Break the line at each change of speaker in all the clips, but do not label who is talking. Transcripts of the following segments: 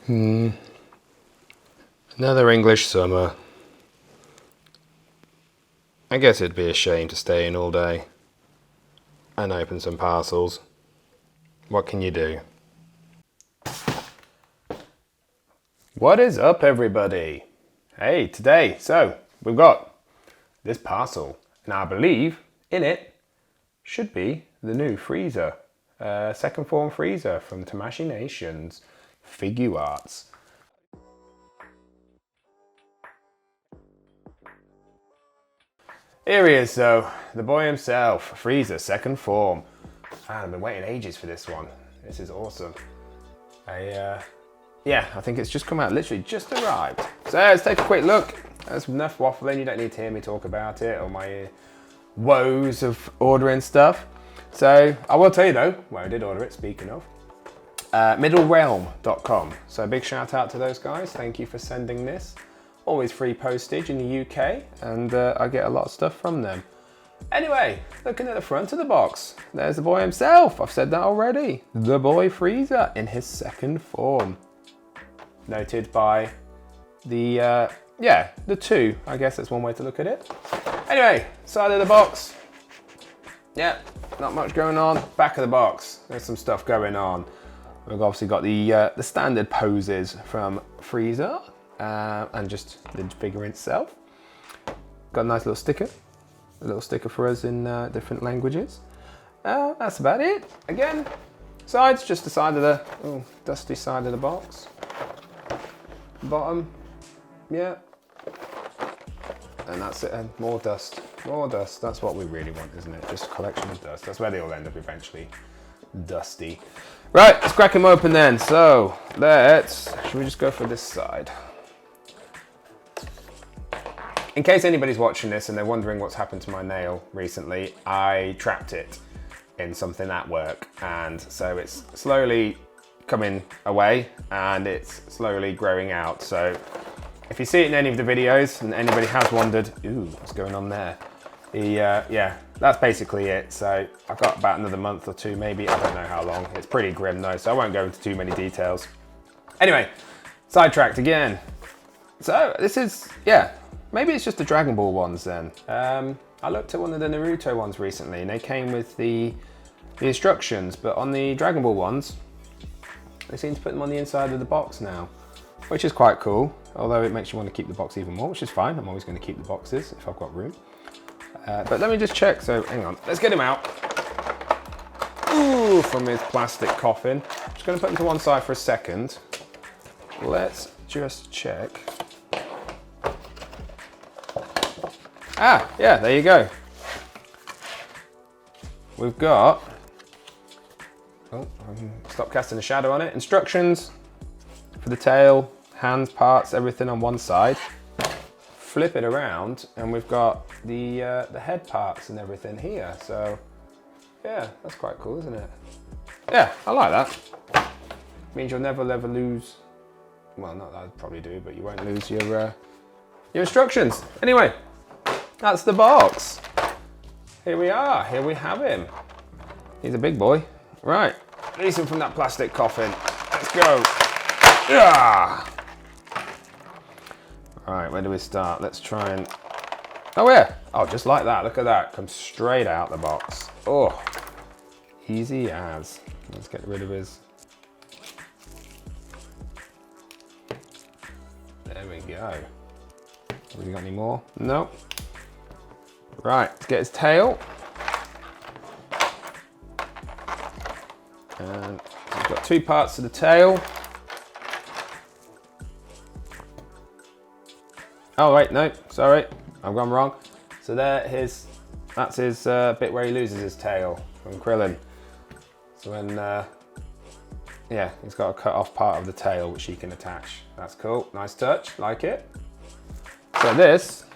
Another English summer. I guess it'd be a shame to stay in all day and open some parcels. What can you do? What is up, everybody? Hey, today, so we've got this parcel, and I believe in it should be the new Frieza, second form Frieza from Tamashii Nation's Figuarts. Here he is, though, the boy himself, Frieza, second form. Man, I've been waiting ages for this one. This is awesome. Yeah, I think it's just come out, literally just arrived. So let's take a quick look. There's enough waffling, you don't need to hear me talk about it or my woes of ordering stuff. So I will tell you though, where I did order it, speaking of, middlerealm.com. So a big shout out to those guys. Thank you for sending this. Always free postage in the UK, and I get a lot of stuff from them. Anyway, looking at the front of the box, there's the boy himself. I've said that already. The boy Frieza in his second form. Noted by the, the two. I guess that's one way to look at it. Anyway, side of the box. Yeah, not much going on. Back of the box, there's some stuff going on. We've obviously got the standard poses from Frieza and just the figure itself. Got a nice little sticker. A little sticker for us in different languages. That's about it. Again, sides, just the side of the dusty side of the box. Bottom, yeah. And that's it, and more dust. More dust, that's what we really want, isn't it? Just a collection of dust. That's where they all end up eventually. Dusty. Right, let's crack them open then. So, should we just go for this side? In case anybody's watching this and they're wondering what's happened to my nail recently, I trapped it in something at work, and so it's slowly coming away and it's slowly growing out. So if you see it in any of the videos and anybody has wondered, ooh, what's going on there? Yeah, that's basically it. So I've got about another month or two, maybe, I don't know how long. It's pretty grim though, so I won't go into too many details. Anyway, sidetracked again. So this is, maybe it's just the Dragon Ball ones then. I looked at one of the Naruto ones recently and they came with the instructions, but on the Dragon Ball ones, they seem to put them on the inside of the box now, which is quite cool. Although it makes you want to keep the box even more, which is fine. I'm always going to keep the boxes if I've got room. But let me just check. So hang on, let's get him out. Ooh, from his plastic coffin. Just going to put him to one side for a second. Let's just check. Ah, yeah, there you go. We've got, stop casting a shadow on it. Instructions for the tail, hands, parts, everything on one side. Flip it around and we've got the head parts and everything here. So yeah, that's quite cool, isn't it? Yeah, I like that. Means you'll never ever lose, well, not that I'd probably do, but you won't lose your instructions. Anyway, that's the box. Here we are, here we have him. He's a big boy. Right, release him from that plastic coffin. Let's go. Yeah. Right, where do we start? Let's try and, oh yeah, oh, just like that, look at that. Comes straight out the box. Oh, easy as. Let's get rid of his, there we go. Have we got any more? No. Right, let's get his tail. And we've got two parts to the tail. Oh wait, no, sorry, I've gone wrong. So that's his bit where he loses his tail from Krillin. So when, he's got a cut off part of the tail which he can attach. That's cool, nice touch, like it. So this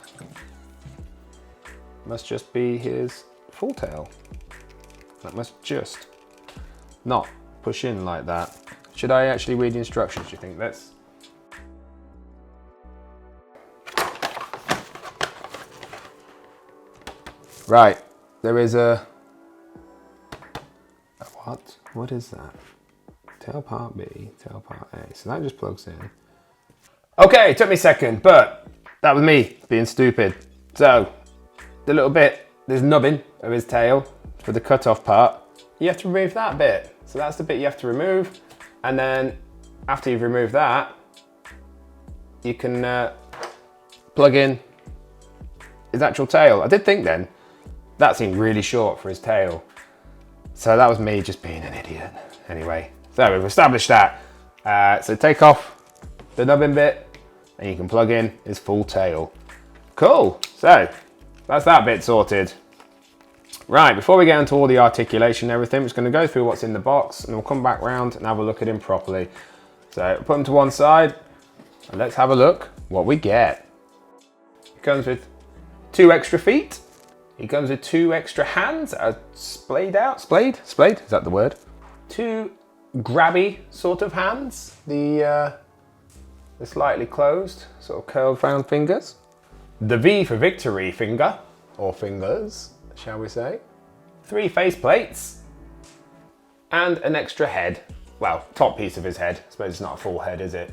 must just be his full tail. That must just not push in like that. Should I actually read the instructions, do you think? Let's. Right, there is a what? What is that? tail part B, tail part A. So that just plugs in. Okay, it took me a second, but that was me being stupid. So, the little bit, there's nubbin of his tail for the cut-off part. You have to remove that bit. So that's the bit you have to remove. And then after you've removed that, you can plug in his actual tail. I did think then, that seemed really short for his tail. So that was me just being an idiot. Anyway, so we've established that. So take off the nubbin bit and you can plug in his full tail. Cool, so that's that bit sorted. Right, before we get into all the articulation and everything, we're just gonna go through what's in the box and we'll come back round and have a look at him properly. So put him to one side and let's have a look what we get. It comes with 2 extra feet. He comes with 2 extra hands that are splayed out. Splayed? Is that the word? 2 grabby sort of hands. The slightly closed, sort of curled round fingers. The V for victory finger, or fingers, shall we say. 3 face plates. And an extra head. Well, top piece of his head. I suppose it's not a full head, is it?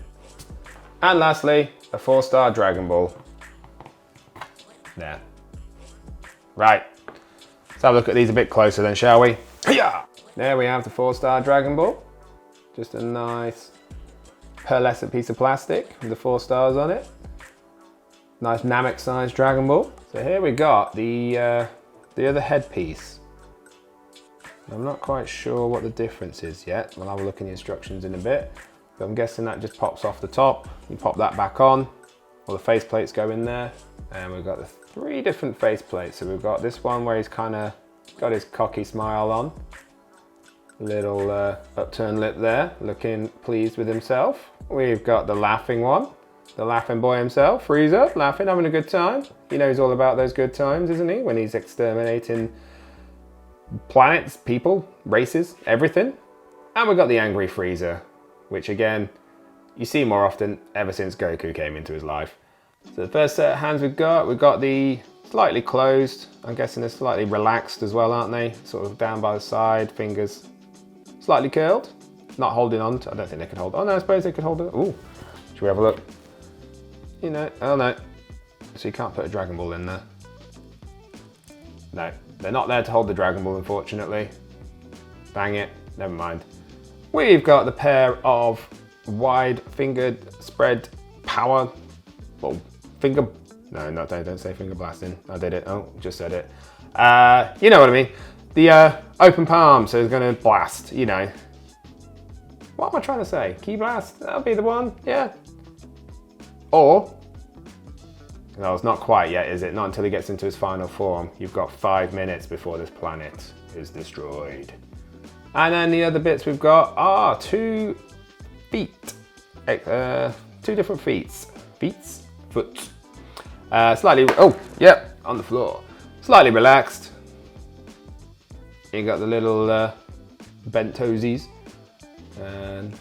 And lastly, a 4-star Dragon Ball. There. Right, let's have a look at these a bit closer then, shall we? Yeah. There we have the 4-star Dragon Ball. Just a nice pearlescent piece of plastic with the 4 stars on it. Nice Namek sized Dragon Ball. So here we got the other headpiece. I'm not quite sure what the difference is yet. We'll have a look in the instructions in a bit. But I'm guessing that just pops off the top. You pop that back on. All the face plates go in there. And we've got the 3 different face plates. So we've got this one where he's kind of got his cocky smile on. Little upturned lip there, looking pleased with himself. We've got the laughing one. The laughing boy himself, Frieza, laughing, having a good time. He knows all about those good times, isn't he? When he's exterminating planets, people, races, everything. And we've got the angry Frieza, which again, you see more often ever since Goku came into his life. So the first set of hands we've got the slightly closed. I'm guessing they're slightly relaxed as well, aren't they? Sort of down by the side, fingers slightly curled. Not holding on to, I don't think they could hold, oh no, I suppose they could hold it. Ooh, should we have a look? You know, oh no. So you can't put a Dragon Ball in there. No, they're not there to hold the Dragon Ball, unfortunately. Dang it, never mind. We've got the pair of wide-fingered spread power, well, finger, no, not, don't say finger blasting. I did it, oh, just said it. You know what I mean. The open palm, so it's gonna blast, you know. What am I trying to say? Key blast, that'll be the one, yeah. Or, no, it's not quite yet, is it? Not until he gets into his final form. You've got 5 minutes before this planet is destroyed. And then the other bits we've got are 2 feet. 2 different feet. Foot. Slightly, oh, yep, on the floor. Slightly relaxed. You got the little bent toesies. And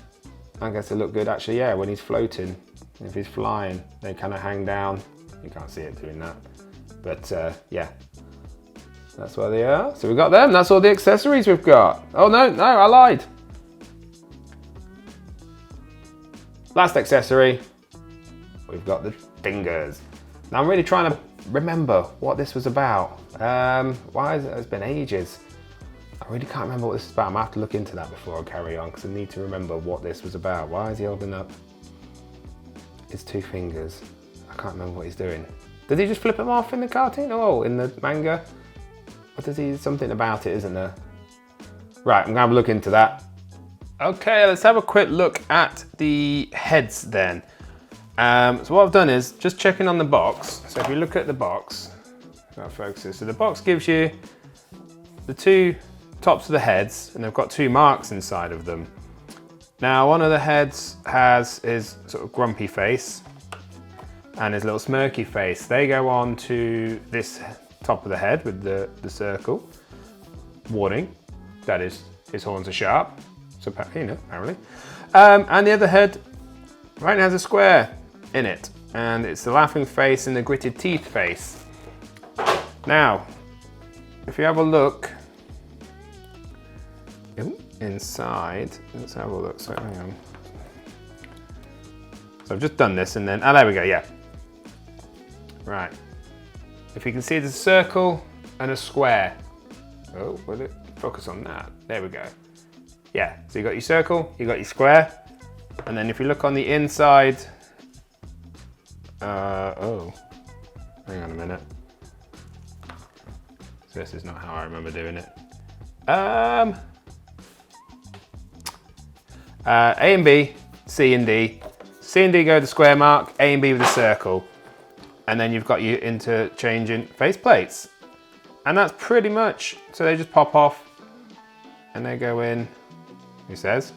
I guess they look good actually, yeah, when he's floating. If he's flying, they kind of hang down. You can't see it doing that. But yeah, that's where they are. So we've got them, that's all the accessories we've got. Oh no, I lied. Last accessory, we've got the fingers. Now I'm really trying to remember what this was about. Why is it, it's been ages. I really can't remember what this is about. I'm gonna have to look into that before I carry on because I need to remember what this was about. Why is he holding up his 2 fingers? I can't remember what he's doing. Does he just flip them off in the cartoon? Oh, in the manga? Or does he, something about it, isn't there? Right, I'm gonna have a look into that. Okay, let's have a quick look at the heads then. So what I've done is just checking on the box. So if you look at the box, that focuses. So the box gives you the 2 tops of the heads, and they've got 2 marks inside of them. Now, one of the heads has his sort of grumpy face and his little smirky face. They go on to this top of the head with the circle. Warning, that is, his horns are sharp. So, you know, apparently. And the other head right now has a square in it. And it's the laughing face and the gritted teeth face. Now, if you have a look, inside. Let's have a look. So hang on. So I've just done this and then, oh, there we go, yeah. Right. If you can see, there's a circle and a square. Oh, will it focus on that? There we go. Yeah, so you got your circle, you got your square, and then if you look on the inside, oh, hang on a minute. So this is not how I remember doing it. A and B, C and D. C and D go the square mark, A and B with the circle. And then you've got your interchanging face plates. And that's pretty much, so they just pop off and they go in, who says?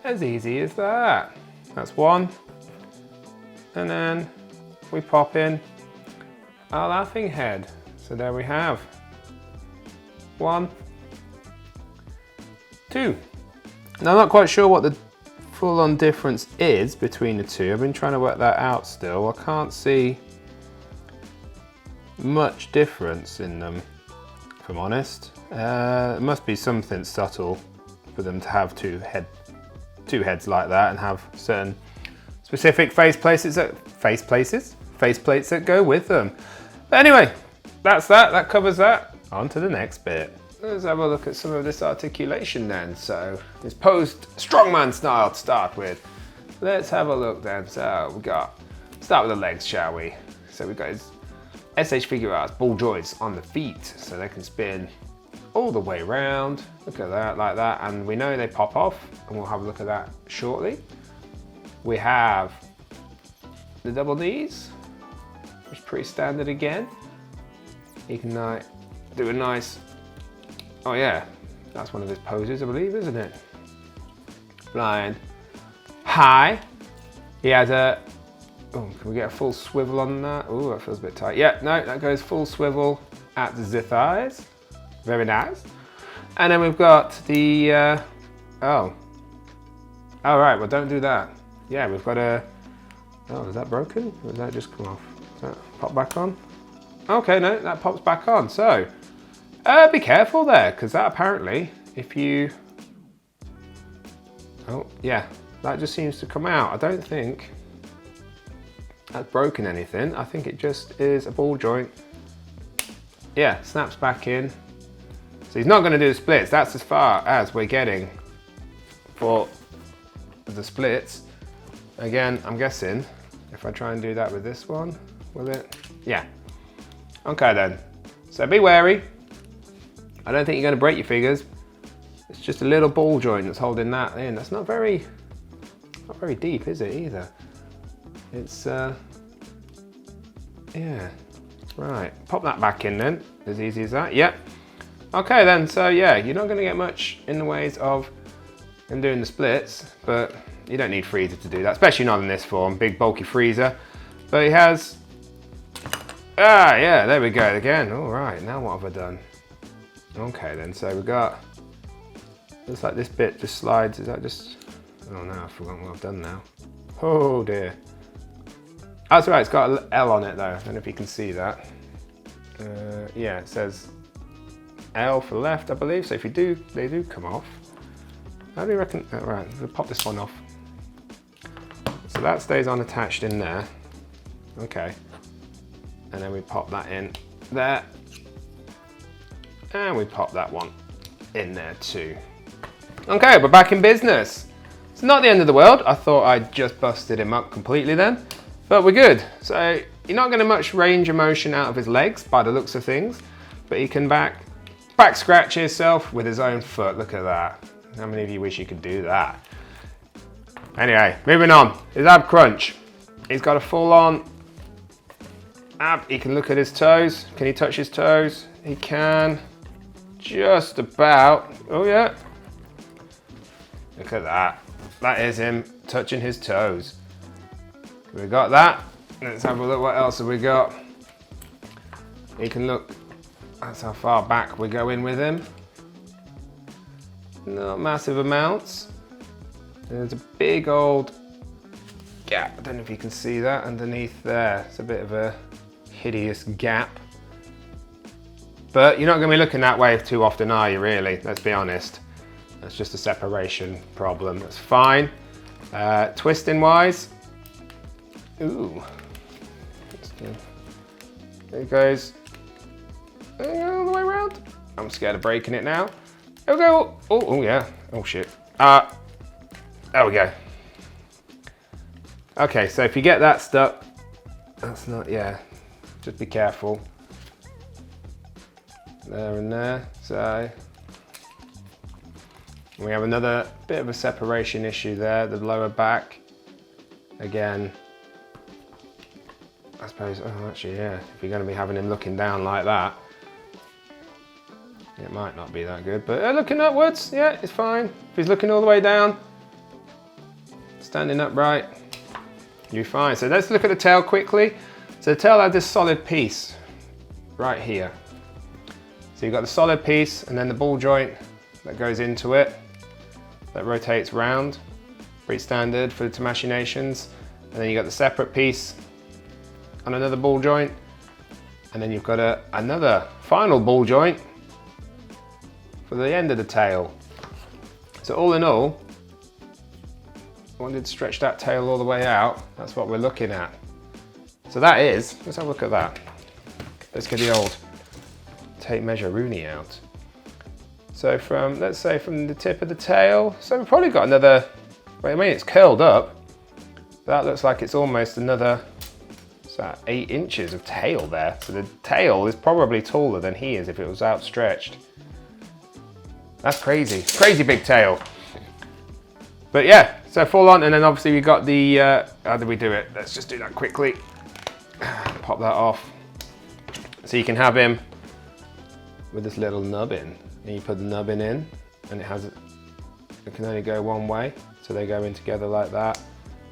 As easy as that. That's one. And then we pop in our laughing head. So there we have 1, 2. Now I'm not quite sure what the full-on difference is between the two. I've been trying to work that out still. I can't see much difference in them, if I'm honest. It must be something subtle for them to have two heads like that and have certain specific face plates that go with them. But anyway, that's that covers that. On to the next bit. Let's have a look at some of this articulation then. So it's posed strongman style to start with. Let's have a look then. So we got, start with the legs, shall we? So we've got his S.H Figuarts ball joints on the feet, so they can spin all the way around. Look at that, like that, and we know they pop off, and we'll have a look at that shortly. We have the double knees, which is pretty standard again. You can do a nice, oh yeah, that's one of his poses, I believe, isn't it? Flying high. He has a, oh, can we get a full swivel on that? Oh, that feels a bit tight. Yeah, no, that goes full swivel at the thighs. Very nice. And then we've got the, oh, right, well don't do that. Yeah, we've got a, oh, is that broken? Or did that just come off? Does that pop back on? Okay, no, that pops back on. So, be careful there, because that apparently, if you, oh, yeah, that just seems to come out. I don't think that's broken anything. I think it just is a ball joint. Yeah, snaps back in. So he's not going to do the splits. That's as far as we're getting for the splits. Again, I'm guessing if I try and do that with this one, will it? Yeah. Okay then. So be wary. I don't think you're going to break your figures. It's just a little ball joint that's holding that in. That's not very deep, is it either? It's yeah. Right. Pop that back in then. As easy as that. Yep. Okay then. So yeah, you're not going to get much in the ways of him doing the splits, but you don't need Frieza to do that, especially not in this form. Big bulky Frieza. But he has. Ah, yeah. There we go again. All right. Now what have I done? Okay then, so we've got, looks like this bit just slides, is that just, oh no, I've forgotten what I've done now. Oh dear. That's right, it's got an L on it though, I don't know if you can see that. Yeah, it says L for left, I believe, so if you do, they do come off. How do you reckon, right, we'll pop this one off. So that stays on attached in there. Okay. And then we pop that in there. And we pop that one in there too. Okay, we're back in business. It's not the end of the world. I thought I'd just busted him up completely then, but we're good. So you're not getting much range of motion out of his legs by the looks of things, but he can back scratch himself with his own foot. Look at that. How many of you wish you could do that? Anyway, moving on. His ab crunch. He's got a full on ab. He can look at his toes. Can he touch his toes? He can. Just about. Oh yeah. Look at that. That is him touching his toes. We got that. Let's have a look. What else have we got? He can look. That's how far back we're going with him. Not massive amounts. There's a big old gap. I don't know if you can see that underneath there. It's a bit of a hideous gap. But you're not going to be looking that way too often, are you, really? Let's be honest. That's just a separation problem. That's fine. Twisting wise, ooh, there it goes. All the way around. I'm scared of breaking it now. There we go. Oh yeah. Oh shit. There we go. Okay, so if you get that stuck, that's not, yeah, just be careful. There and there, so. We have another bit of a separation issue there, the lower back. Again, I suppose, oh actually yeah, if you're going to be having him looking down like that, it might not be that good, but looking upwards, yeah, it's fine. If he's looking all the way down, standing upright, you're fine. So let's look at the tail quickly. So the tail had this solid piece right here. So you've got the solid piece and then the ball joint that goes into it, that rotates round, pretty standard for the Tamashii Nations. And then you've got the separate piece on another ball joint. And then you've got another final ball joint for the end of the tail. So all in all, I wanted to stretch that tail all the way out. That's what we're looking at. So that is, let's have a look at that. Let's get the old tape measure Rooney out. So from, let's say from the tip of the tail, so we've probably got another, well, I mean it's curled up. That looks like it's almost another, what's that, 8 inches of tail there. So the tail is probably taller than he is if it was outstretched. That's crazy, crazy big tail. But yeah, so full on, and then obviously we got the, how do we do it? Let's just do that quickly. Pop that off. So you can have him with this little nubbin. And you put the nubbin in, and it can only go one way. So they go in together like that.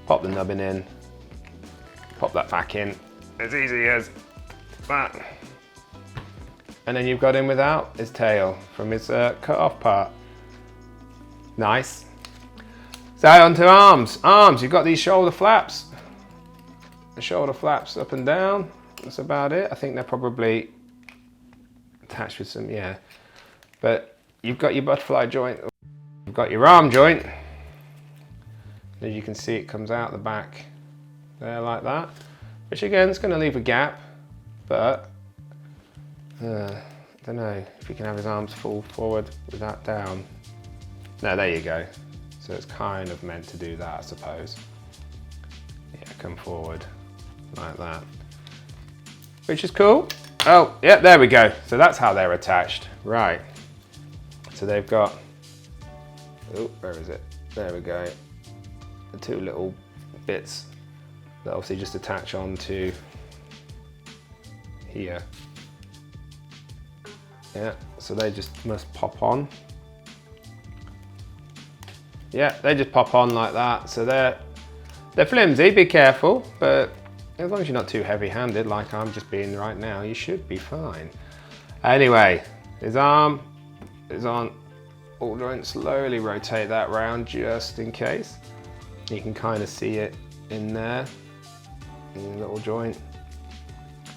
Pop the nubbin in, pop that back in, as easy as that. And then you've got him without his tail from his cut off part. Nice. So onto arms. Arms, you've got these shoulder flaps. The shoulder flaps up and down, that's about it. I think they're probably attached with some, yeah. But you've got your butterfly joint, you've got your arm joint. As you can see, it comes out the back there like that, which again is going to leave a gap, but I don't know if you can have his arms fall forward with that down. No, there you go. So it's kind of meant to do that, I suppose. Yeah, come forward like that, which is cool. Oh, yeah, there we go. So that's how they're attached, right? So they've got, oh, where is it? There we go. The 2 little bits that obviously just attach onto here. Yeah, so they just must pop on. Yeah, they just pop on like that. So they're flimsy, be careful, but as long as you're not too heavy-handed like I'm just being right now, you should be fine. Anyway, his arm is on ball joint. Slowly rotate that round just in case. You can kind of see it in there, in the little joint.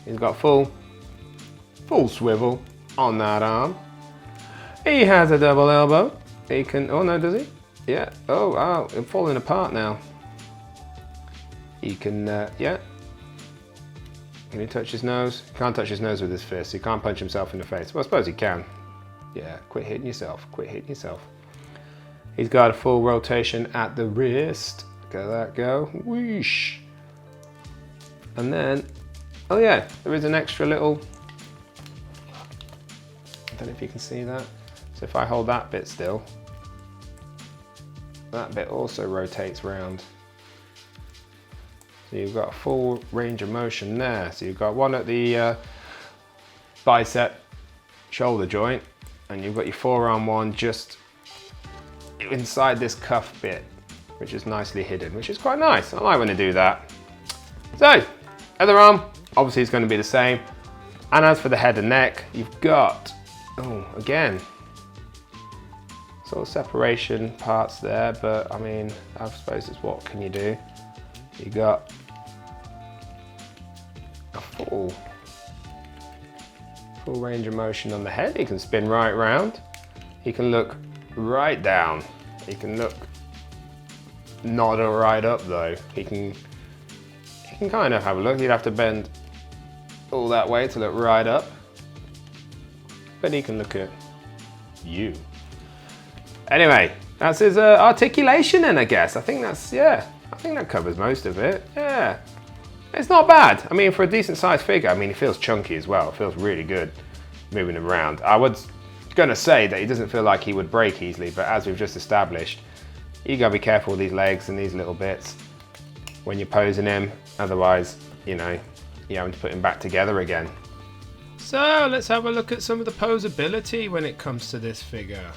He's got full swivel on that arm. He has a double elbow. He can, oh no, does he? Yeah, oh, it's falling apart now. He can, yeah. Can he touch his nose? He can't touch his nose with his fist. He can't punch himself in the face. Well, I suppose he can. Yeah, quit hitting yourself. Quit hitting yourself. He's got a full rotation at the wrist. Look at that go. Whoosh. And then, oh yeah, there is an extra little, I don't know if you can see that. So if I hold that bit still, that bit also rotates round. So you've got a full range of motion there. So you've got one at the bicep shoulder joint, and you've got your forearm one just inside this cuff bit, which is nicely hidden, which is quite nice. I like when they do that. So, other arm, obviously it's going to be the same. And as for the head and neck, you've got, oh, again, sort of separation parts there, but I mean, I suppose it's what can you do? You got a full range of motion on the head. He can spin right round. He can look right down. He can look not right up though. He can kind of have a look. He'd have to bend all that way to look right up. But he can look at you. Anyway, that's his articulation then, I guess. I think that's, yeah, I think that covers most of it. Yeah, it's not bad. I mean, for a decent sized figure, I mean, he feels chunky as well. It feels really good moving him around. I was gonna say that he doesn't feel like he would break easily, but as we've just established, you gotta be careful with these legs and these little bits when you're posing him. Otherwise, you know, you're having to put him back together again. So let's have a look at some of the posability when it comes to this figure.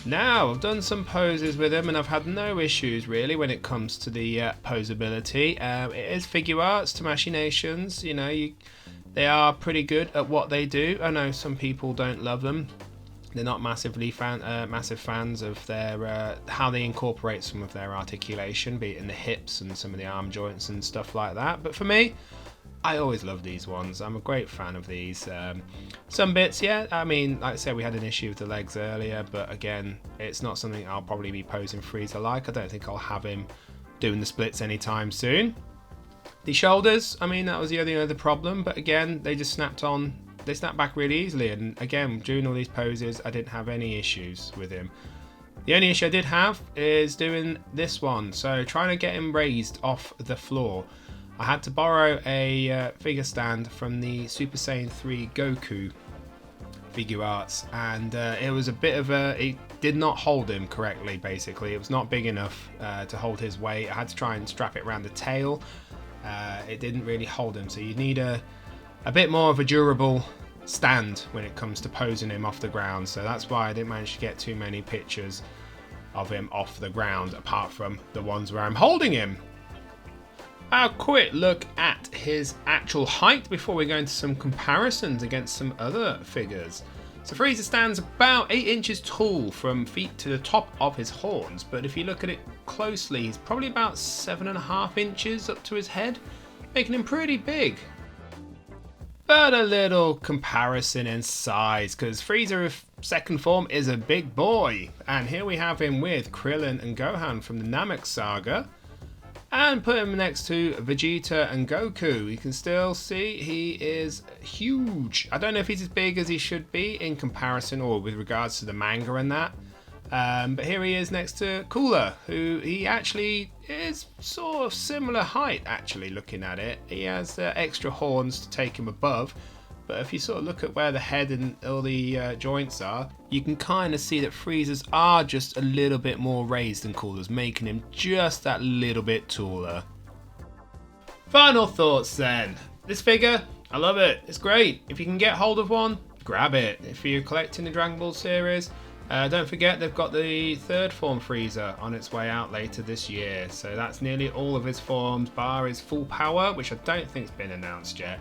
Now, I've done some poses with him and I've had no issues really when it comes to the posability. It is Figuarts to machinations, you know, they are pretty good at what they do. I know some people don't love them. They're not massive fans of their how they incorporate some of their articulation, be it in the hips and some of the arm joints and stuff like that. But for me, I always love these ones. I'm a great fan of these. Some bits, yeah, I mean, like I said, we had an issue with the legs earlier, but again, it's not something I'll probably be posing Frieza like. I don't think I'll have him doing the splits anytime soon. The shoulders, I mean, that was the only other problem, but again, they just snapped back really easily, and again, during all these poses, I didn't have any issues with him. The only issue I did have is doing this one, so trying to get him raised off the floor. I had to borrow a figure stand from the Super Saiyan 3 Goku Figuarts, and it was a bit of it did not hold him correctly, basically. It was not big enough to hold his weight. I had to try and strap it around the tail. It didn't really hold him, so you need a bit more of a durable stand when it comes to posing him off the ground. So that's why I didn't manage to get too many pictures of him off the ground, apart from the ones where I'm holding him. A quick look at his actual height before we go into some comparisons against some other figures. So Frieza stands about 8 inches tall from feet to the top of his horns, but if you look at it closely, he's probably about 7.5 inches up to his head, making him pretty big. But a little comparison in size, because Frieza second form is a big boy, and here we have him with Krillin and Gohan from the Namek saga. And put him next to Vegeta and Goku. You can still see he is huge. I don't know if he's as big as he should be in comparison or with regards to the manga and that. But here he is next to Cooler, who he actually is sort of similar height, actually, looking at it. He has extra horns to take him above. But if you sort of look at where the head and all the joints are, you can kind of see that Frieza's are just a little bit more raised than Cooler's, making him just that little bit taller. Final thoughts then. This figure, I love it. It's great. If you can get hold of one, grab it. If you're collecting the Dragon Ball series, don't forget they've got the third form Frieza on its way out later this year. So that's nearly all of his forms, bar his full power, which I don't think's been announced yet.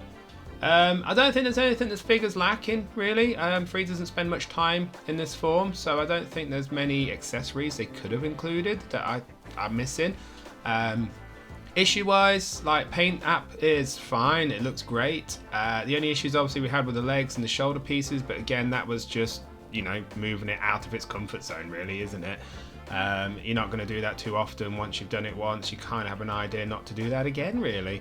I don't think there's anything this figure's lacking, really. Frieza doesn't spend much time in this form, so I don't think there's many accessories they could have included that I'm missing. Issue-wise, like paint app is fine, it looks great. The only issues obviously we had with the legs and the shoulder pieces, but again, that was just, you know, moving it out of its comfort zone, really, isn't it? You're not going to do that too often. Once you've done it once, you kind of have an idea not to do that again, really.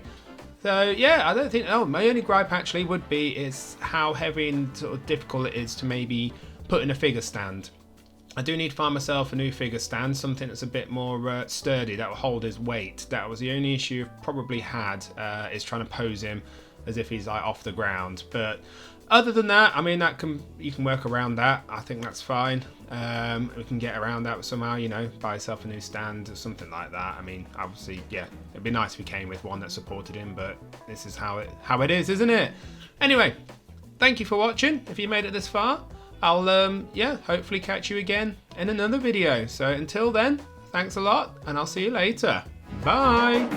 So yeah, I don't think, my only gripe actually would be is how heavy and sort of difficult it is to maybe put in a figure stand. I do need to find myself a new figure stand, something that's a bit more sturdy, that will hold his weight. That was the only issue I've probably had, is trying to pose him as if he's like off the ground. But other than that, I mean, you can work around that. I think that's fine. We can get around that somehow, you know, buy yourself a new stand or something like that. I mean, obviously, yeah, it'd be nice if he came with one that supported him, but this is how it is, isn't it? Anyway, thank you for watching. If you made it this far, I'll yeah, hopefully catch you again in another video. So until then, thanks a lot, and I'll see you later. Bye.